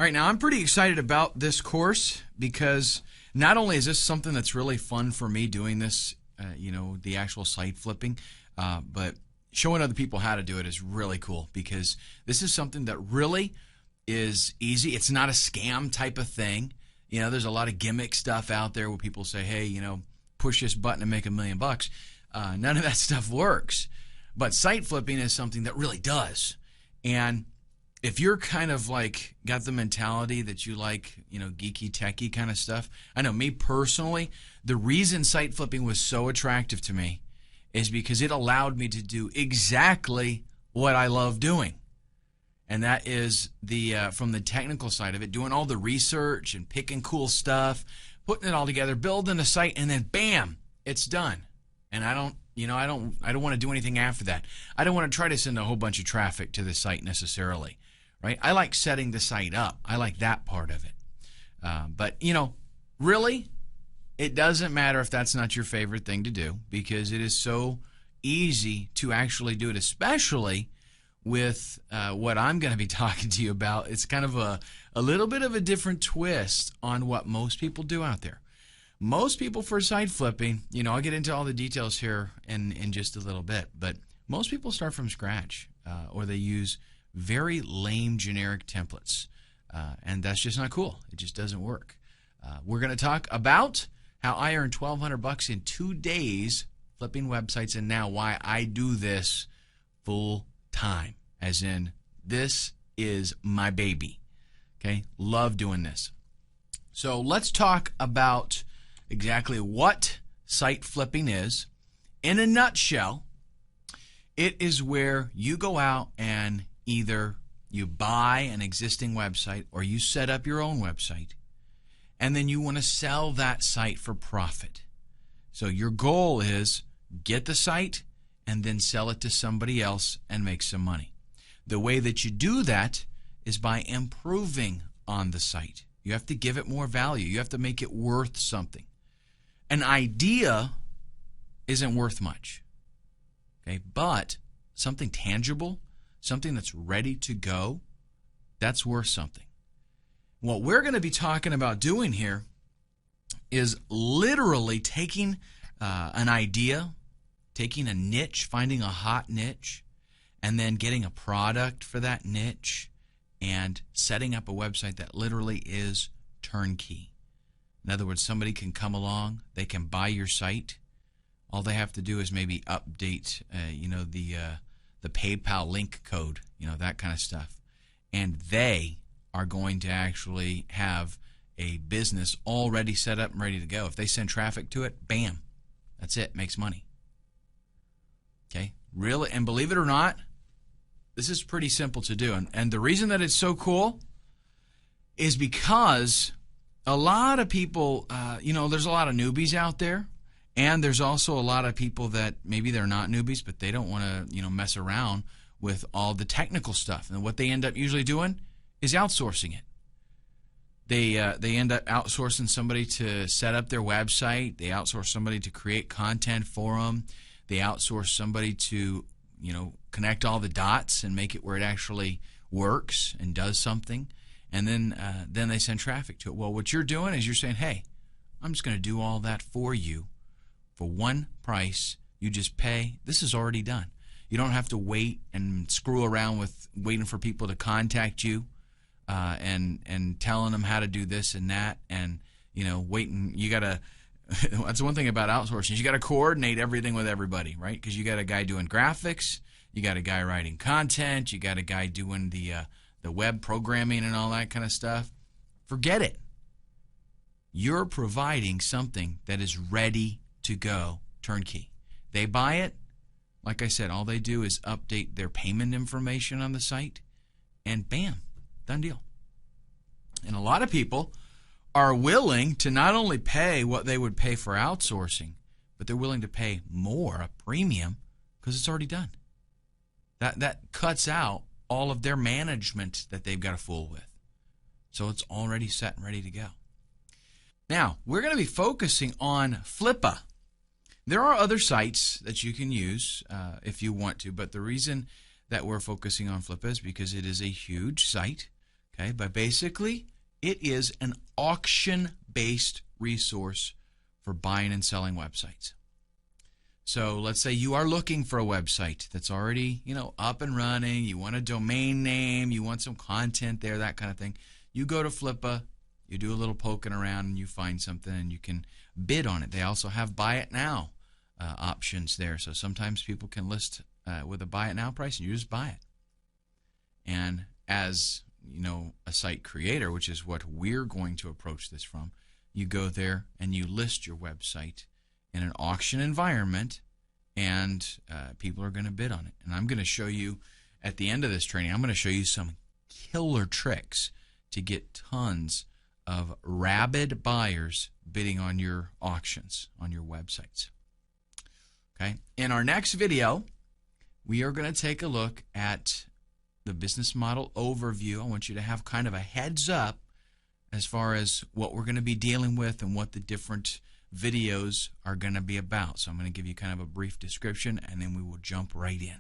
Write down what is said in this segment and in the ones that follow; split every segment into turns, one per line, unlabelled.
All right, now I'm pretty excited about this course because not only is this something that's really fun for me doing this, the actual site flipping, but showing other people how to do it is really cool because this is something that really is easy. It's not a scam type of thing. There's a lot of gimmick stuff out there where people say, hey, push this button and make $1 million. None of that stuff works. But site flipping is something that really does. And if you're kind of like got the mentality that you like, geeky, techie kind of stuff, I know me personally, the reason site flipping was so attractive to me is because it allowed me to do exactly what I love doing. And that is from the technical side of it, doing all the research and picking cool stuff, putting it all together, building a site, and then bam, it's done. And I don't want to do anything after that. I don't want to try to send a whole bunch of traffic to the site necessarily. Right? I like setting the site up. I like that part of it. But, really, it doesn't matter if that's not your favorite thing to do because it is so easy to actually do it, especially with what I'm going to be talking to you about. It's kind of a little bit of a different twist on what most people do out there. Most people for site flipping, I'll get into all the details here in just a little bit, but most people start from scratch or they use very lame generic templates, and that's just not cool. It just doesn't work. We're going to talk about how I earned $1,200 in 2 days flipping websites, and now why I do this full time, as in this is my baby. Okay, love doing this. So let's talk about exactly what site flipping is. In a nutshell, it is where you go out and either you buy an existing website or you set up your own website, and then you want to sell that site for profit. So your goal is get the site and then sell it to somebody else and make some money. The way that you do that is by improving on the site. You have to give it more value. You have to make it worth something. An idea isn't worth much, okay? But something tangible, something that's ready to go, that's worth something. What we're going to be talking about doing here is literally taking an idea, taking a niche, finding a hot niche, and then getting a product for that niche and setting up a website that literally is turnkey. In other words, somebody can come along, they can buy your site. All they have to do is maybe update, the PayPal link code, that kind of stuff. And they are going to actually have a business already set up and ready to go. If they send traffic to it, bam, that's it, makes money. Okay, really, and believe it or not, this is pretty simple to do. And the reason that it's so cool is because a lot of people, there's a lot of newbies out there. And there's also a lot of people that maybe they're not newbies, but they don't want to, mess around with all the technical stuff. And what they end up usually doing is outsourcing it. They end up outsourcing somebody to set up their website. They outsource somebody to create content for them. They outsource somebody to, connect all the dots and make it where it actually works and does something. And then they send traffic to it. Well, what you're doing is you're saying, hey, I'm just going to do all that for you. For one price, you just pay. This is already done. You don't have to wait and screw around with waiting for people to contact you and telling them how to do this and that and, waiting. You got to – that's one thing about outsourcing. You got to coordinate everything with everybody, right? Because you got a guy doing graphics. You got a guy writing content. You got a guy doing the web programming and all that kind of stuff. Forget it. You're providing something that is ready to go, turnkey. They buy it. Like I said, all they do is update their payment information on the site, and bam, done deal. And a lot of people are willing to not only pay what they would pay for outsourcing, but they're willing to pay more, a premium, because it's already done. That cuts out all of their management that they've got to fool with. So it's already set and ready to go. Now, we're going to be focusing on Flippa. There are other sites that you can use if you want to, but the reason that we're focusing on Flippa is because it is a huge site, Okay, but basically it is an auction-based resource for buying and selling websites. So let's say you are looking for a website that's already, up and running. You want a domain name, you want some content there, that kind of thing. You go to Flippa, you do a little poking around, and you find something, and you can bid on it. They also have buy it now options there. So sometimes people can list with a buy it now price, and you just buy it. And as a site creator, which is what we're going to approach this from, you go there and you list your website in an auction environment, and people are going to bid on it. And I'm going to show you at the end of this training, I'm going to show you some killer tricks to get tons of rabid buyers bidding on your auctions, on your websites. Okay. In our next video, we are going to take a look at the business model overview. I want you to have kind of a heads up as far as what we're going to be dealing with and what the different videos are going to be about. So I'm going to give you kind of a brief description, and then we will jump right in.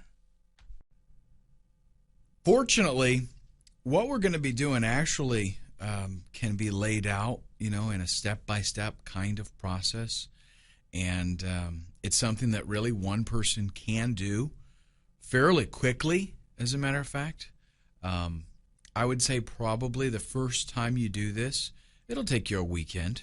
Fortunately, what we're going to be doing actually can be laid out, in a step-by-step kind of process. And it's something that really one person can do fairly quickly, as a matter of fact. I would say probably the first time you do this, it'll take you a weekend.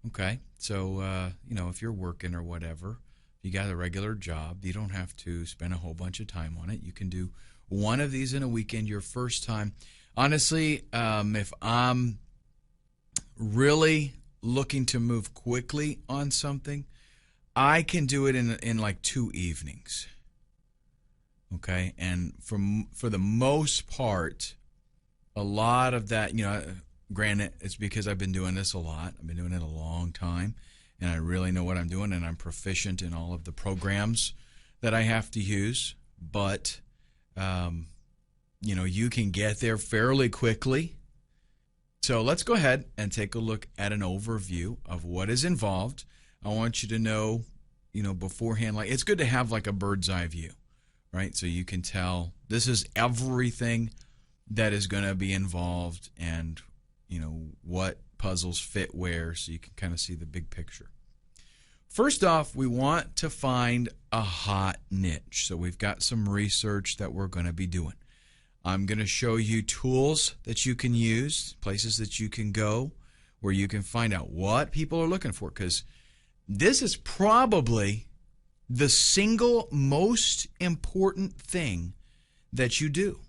Okay, so, if you're working or whatever, you got a regular job, you don't have to spend a whole bunch of time on it. You can do one of these in a weekend your first time. Honestly, if I'm really looking to move quickly on something, I can do it in like 2 evenings. Okay, and for the most part, a lot of that, granted, it's because I've been doing this a lot. I've been doing it a long time, and I really know what I'm doing, and I'm proficient in all of the programs that I have to use. But, you can get there fairly quickly. So let's go ahead and take a look at an overview of what is involved. I want you to know, beforehand, like it's good to have like a bird's eye view, right? So you can tell this is everything that is going to be involved, and what puzzles fit where, so you can kind of see the big picture. First off, we want to find a hot niche. So we've got some research that we're going to be doing. I'm going to show you tools that you can use, places that you can go where you can find out what people are looking for, because this is probably the single most important thing that you do.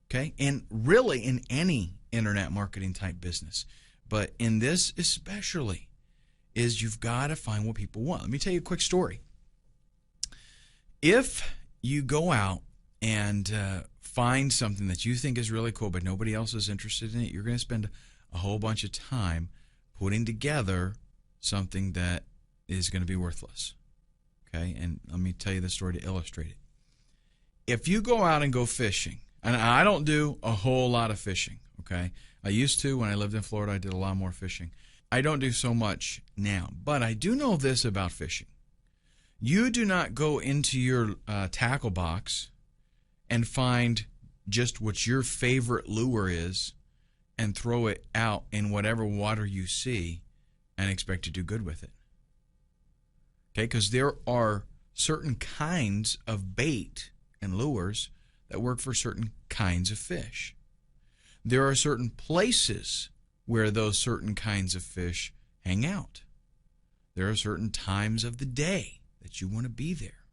Okay? And really in any internet marketing type business, but in this especially, is you've got to find what people want. Let me tell you a quick story. If you go out and find something that you think is really cool, but nobody else is interested in it, you're going to spend a whole bunch of time putting together something that is going to be worthless. Okay? And let me tell you the story to illustrate it. If you go out and go fishing, and I don't do a whole lot of fishing, okay? I used to. When I lived in Florida, I did a lot more fishing. I don't do so much now, but I do know this about fishing. You do not go into your tackle box and find just what your favorite lure is and throw it out in whatever water you see and expect to do good with it. Okay, because there are certain kinds of bait and lures that work for certain kinds of fish. There are certain places where those certain kinds of fish hang out. There are certain times of the day that you want to be there.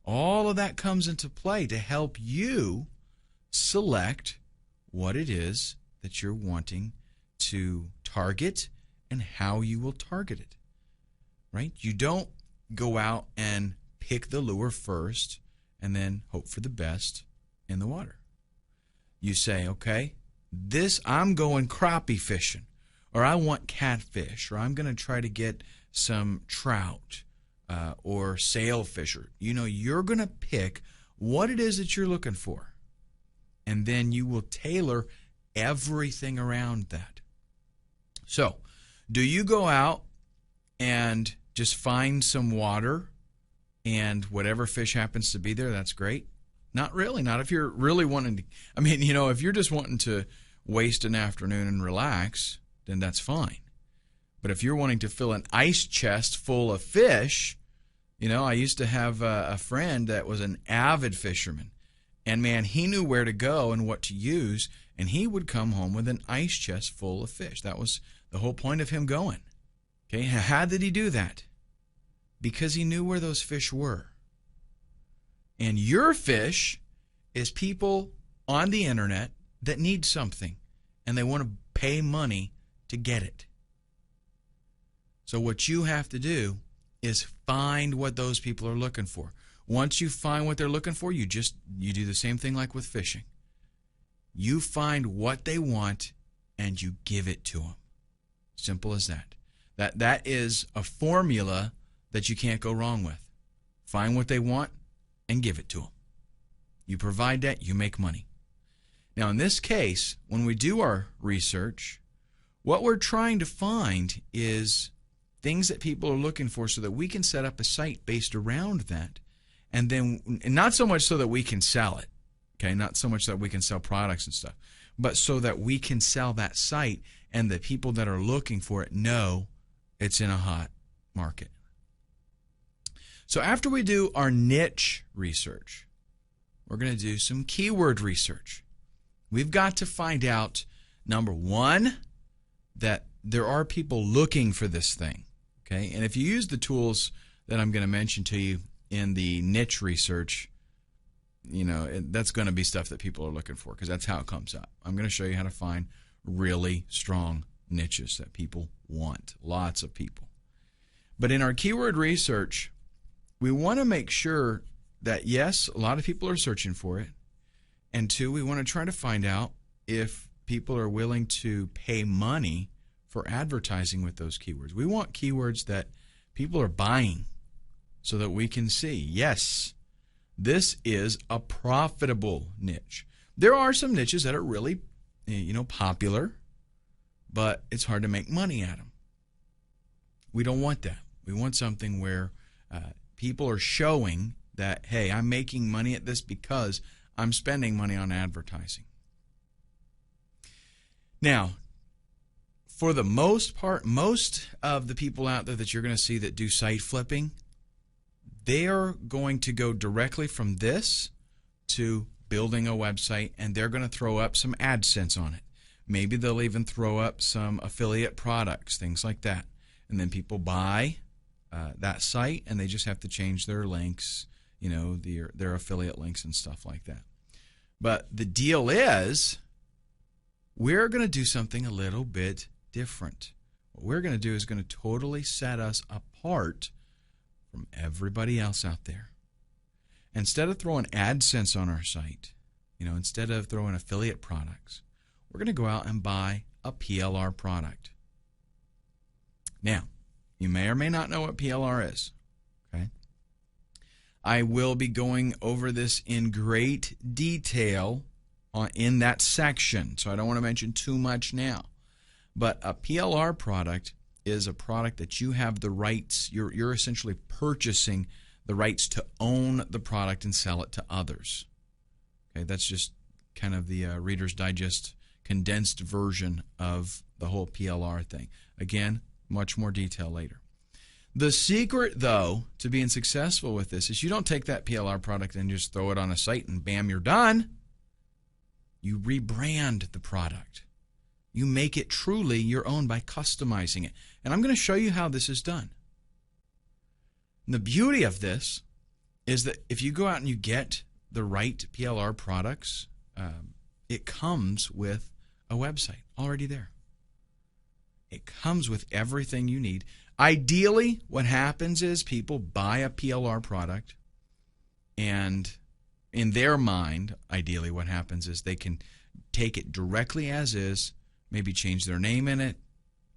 All of that comes into play to help you select what it is that you're wanting to target and how you will target it. Right? You don't go out and pick the lure first and then hope for the best in the water. You say, okay, I'm going crappie fishing, or I want catfish, or I'm going to try to get some trout or sailfish. You're going to pick what it is that you're looking for, and then you will tailor everything around that. So, do you go out and just find some water and whatever fish happens to be there, that's great? Not really. Not if you're really wanting to. I mean, if you're just wanting to waste an afternoon and relax, then that's fine. But if you're wanting to fill an ice chest full of fish, I used to have a friend that was an avid fisherman. And man, he knew where to go and what to use, and he would come home with an ice chest full of fish. That was the whole point of him going. Okay, how did he do that? Because he knew where those fish were. And your fish is people on the internet that need something, and they want to pay money to get it. So what you have to do is find what those people are looking for. Once you find what they're looking for, you do the same thing like with fishing. You find what they want and you give it to them. Simple as that. That is a formula that you can't go wrong with. Find what they want and give it to them. You provide that, you make money. Now, in this case, when we do our research, what we're trying to find is things that people are looking for so that we can set up a site based around that. And not so much so that we can sell it, okay? Not so much that we can sell products and stuff, but so that we can sell that site and the people that are looking for it know it's in a hot market. So after we do our niche research, we're going to do some keyword research. We've got to find out, number one, that there are people looking for this thing, okay? And if you use the tools that I'm going to mention to you in the niche research, that's going to be stuff that people are looking for because that's how it comes up. I'm going to show you how to find really strong niches that people want, lots of people. But in our keyword research, we want to make sure that, yes, a lot of people are searching for it, and two, we want to try to find out if people are willing to pay money for advertising with those keywords. We want keywords that people are buying so that we can see, yes, this is a profitable niche. There are some niches that are really, popular, but it's hard to make money at them. We don't want that. We want something where people are showing that, hey, I'm making money at this because I'm spending money on advertising. Now, for the most part, most of the people out there that you're going to see that do site flipping, they're going to go directly from this to building a website, and they're going to throw up some AdSense on it. Maybe they'll even throw up some affiliate products, things like that. And then people buy that site, and they just have to change their links, their affiliate links and stuff like that. But the deal is, we're going to do something a little bit different. What we're going to do is going to totally set us apart from everybody else out there. Instead of throwing AdSense on our site, instead of throwing affiliate products, we're going to go out and buy a PLR product. Now, you may or may not know what PLR is, okay? I will be going over this in great detail in that section, so I don't want to mention too much now. But a PLR product is a product that you have the rights, you're essentially purchasing the rights to own the product and sell it to others. Okay, that's just kind of the Reader's Digest condensed version of the whole PLR thing. Again, much more detail later. The secret, though, to being successful with this is you don't take that PLR product and just throw it on a site and bam, you're done. You rebrand the product. You make it truly your own by customizing it. And I'm going to show you how this is done. And the beauty of this is that if you go out and you get the right PLR products, it comes with a website already there. It comes with everything you need. Ideally, what happens is people buy a PLR product, and in their mind, ideally what happens is they can take it directly as is, maybe change their name in it,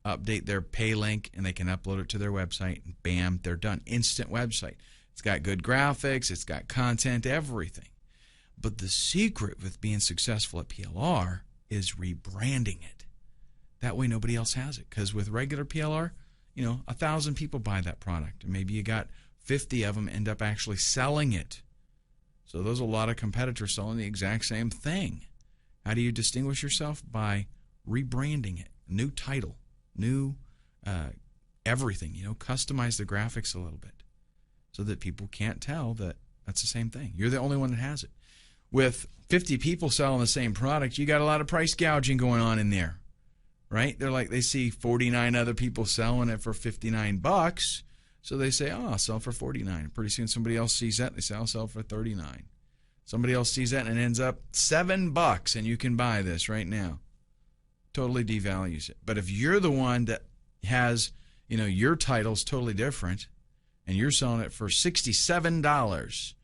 update their pay link, and they can upload it to their website, and bam, they're done. Instant website. It's got good graphics, it's got content, everything. But the secret with being successful at PLR is rebranding it. That way nobody else has it. Because with regular PLR, 1,000 people buy that product, and maybe you got 50 of them end up actually selling it. So there's a lot of competitors selling the exact same thing. How do you distinguish yourself? By rebranding it, new title, new everything. Customize the graphics a little bit so that people can't tell that that's the same thing. You're the only one that has it. With 50 people selling the same product, you got a lot of price gouging going on in there, right? They see 49 other people selling it for $59, so they say, oh, I'll sell for 49. Pretty soon somebody else sees that, they say, I'll sell for 39. Somebody else sees that and it ends up $7, and you can buy this right now. Totally devalues it. But if you're the one that has, your title's totally different, and you're selling it for $67,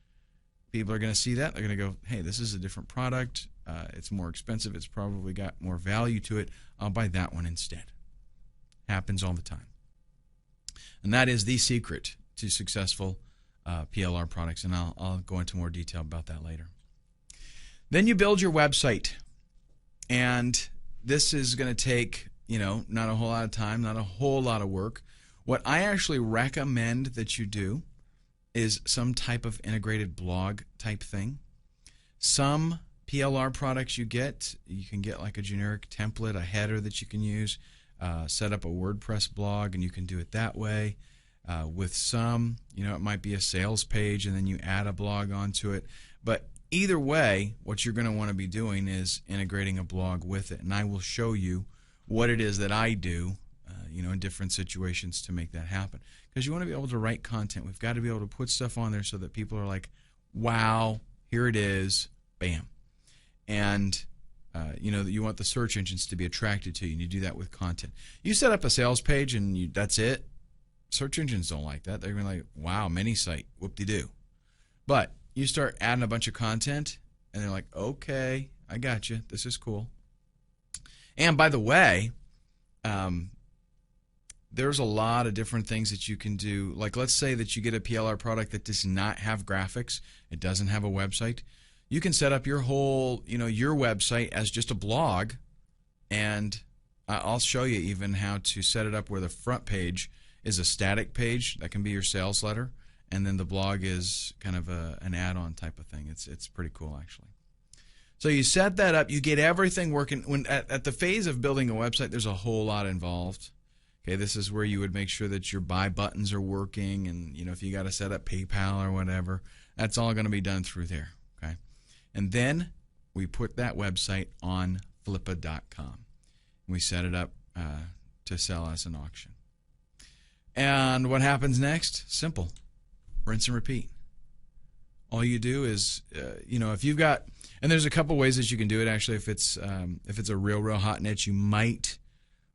people are going to see that. They're going to go, hey, this is a different product. It's more expensive. It's probably got more value to it. I'll buy that one instead. Happens all the time. And that is the secret to successful PLR products, and I'll go into more detail about that later. Then you build your website, and this is going to take, not a whole lot of time, not a whole lot of work. What I actually recommend that you do is some type of integrated blog type thing. Some PLR products you can get like a generic template, a header that you can use, set up a WordPress blog, and you can do it that way. With some, it might be a sales page, and then you add a blog onto it. But either way, what you're going to want to be doing is integrating a blog with it, and I will show you what it is that I do, in different situations to make that happen. Because you want to be able to write content. We've got to be able to put stuff on there so that people are like, wow, here it is, bam. And you want the search engines to be attracted to you, and you do that with content. You set up a sales page and that's it. Search engines don't like that. They're going to be like, wow, mini site, whoop-de-doo. But you start adding a bunch of content, and they're like, okay, I got you. This is cool. And by the way, there's a lot of different things that you can do. Like, let's say that you get a PLR product that does not have graphics. It doesn't have a website. You can set up your whole, your website as just a blog, and I'll show you even how to set it up where the front page is a static page. That can be your sales letter, and then the blog is kind of an add-on type of thing. It's pretty cool, actually. So you set that up. You get everything working. When at the phase of building a website, there's a whole lot involved. Okay, this is where you would make sure that your buy buttons are working, and if you got to set up PayPal or whatever, that's all going to be done through there. Okay, and then we put that website on Flippa.com. We set it up to sell as an auction. And what happens next? Simple. Rinse and repeat. All you do is, if you've got, and there's a couple ways that you can do it. Actually, if it's a real hot niche, you might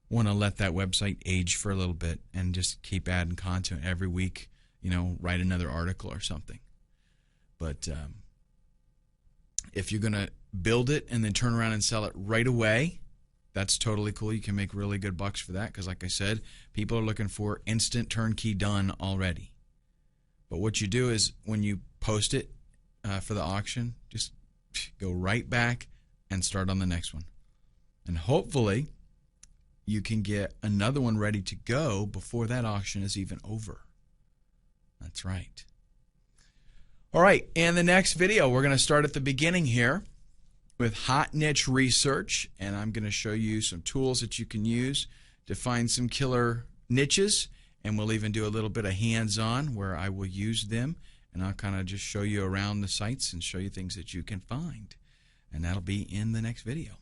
want to let that website age for a little bit and just keep adding content every week. Write another article or something. But if you're going to build it and then turn around and sell it right away, that's totally cool. You can make really good bucks for that because, like I said, people are looking for instant turnkey done already. But what you do is when you post it for the auction, just go right back and start on the next one. And hopefully you can get another one ready to go before that auction is even over. That's right. All right, in the next video, we're going to start at the beginning here with hot niche research, and I'm going to show you some tools that you can use to find some killer niches, and we'll even do a little bit of hands-on where I will use them, and I'll kind of just show you around the sites and show you things that you can find, and that'll be in the next video.